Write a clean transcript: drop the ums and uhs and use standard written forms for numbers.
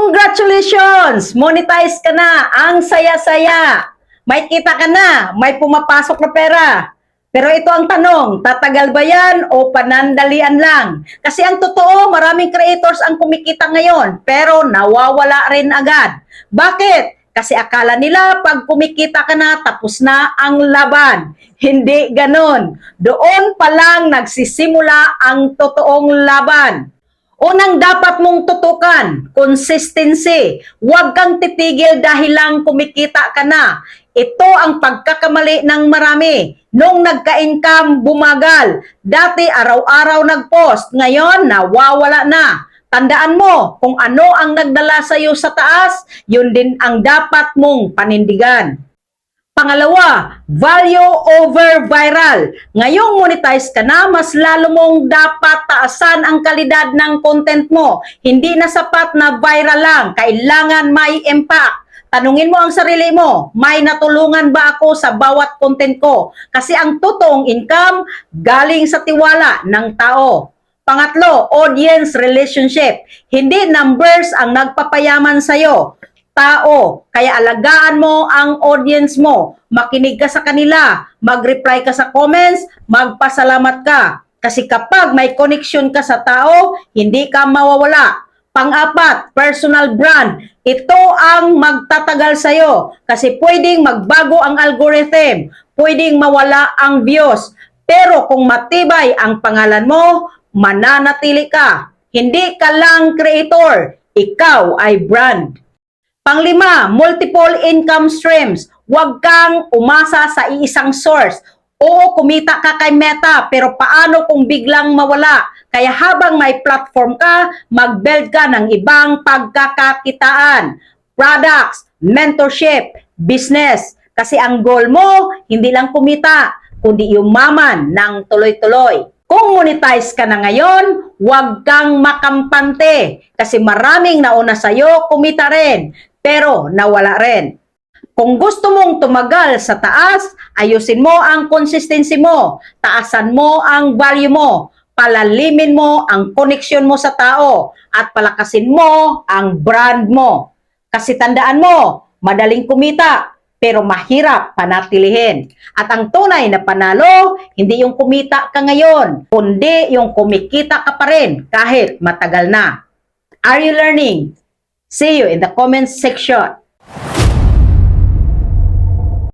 Congratulations! Monetize ka na! Ang saya-saya! May kita ka na! May pumapasok na pera! Pero ito ang tanong, tatagal ba yan o panandalian lang? Kasi ang totoo, maraming creators ang kumikita ngayon, pero nawawala rin agad. Bakit? Kasi akala nila pag kumikita ka na, tapos na ang laban. Hindi ganon. Doon pa lang nagsisimula ang totoong laban. Unang dapat mong tutukan, consistency. Huwag kang titigil dahil lang kumikita ka na. Ito ang pagkakamali ng marami. Nung nagka-income, bumagal. Dati araw-araw nag-post, ngayon nawawala na. Tandaan mo, kung ano ang nagdala sa iyo sa taas, yun din ang dapat mong panindigan. Pangalawa, value over viral. Ngayong monetize ka na, mas lalo mong dapat taasan ang kalidad ng content mo. Hindi na sapat na viral lang, kailangan may impact. Tanungin mo ang sarili mo, may natulungan ba ako sa bawat content ko? Kasi ang totoong income galing sa tiwala ng tao. Pangatlo, audience relationship. Hindi numbers ang nagpapayaman sa'yo. Tao, kaya alagaan mo ang audience mo. Makinig ka sa kanila, mag-reply ka sa comments, magpasalamat ka. Kasi kapag may connection ka sa tao, hindi ka mawawala. Pang-apat, personal brand. Ito ang magtatagal sa'yo. Kasi pwedeng magbago ang algorithm, pwedeng mawala ang views. Pero kung matibay ang pangalan mo, mananatili ka. Hindi ka lang creator, ikaw ay brand. Panglima, multiple income streams. Huwag kang umasa sa iisang source. Oo, kumita ka kay Meta, pero paano kung biglang mawala? Kaya habang may platform ka, mag-build ka ng ibang pagkakakitaan. Products, mentorship, business. Kasi ang goal mo, hindi lang kumita, kundi yumaman ng tuloy-tuloy. Kung monetize ka na ngayon, huwag kang makampante. Kasi maraming nauna sa'yo, kumita rin. Pero nawala rin. Kung gusto mong tumagal sa taas, ayusin mo ang consistency mo, taasan mo ang value mo, palalimin mo ang connection mo sa tao, at palakasin mo ang brand mo. Kasi tandaan mo, madaling kumita, pero mahirap panatilihin. At ang tunay na panalo, hindi yung kumita ka ngayon, kundi yung kumikita ka pa rin kahit matagal na. Are you learning? See you in the comments section.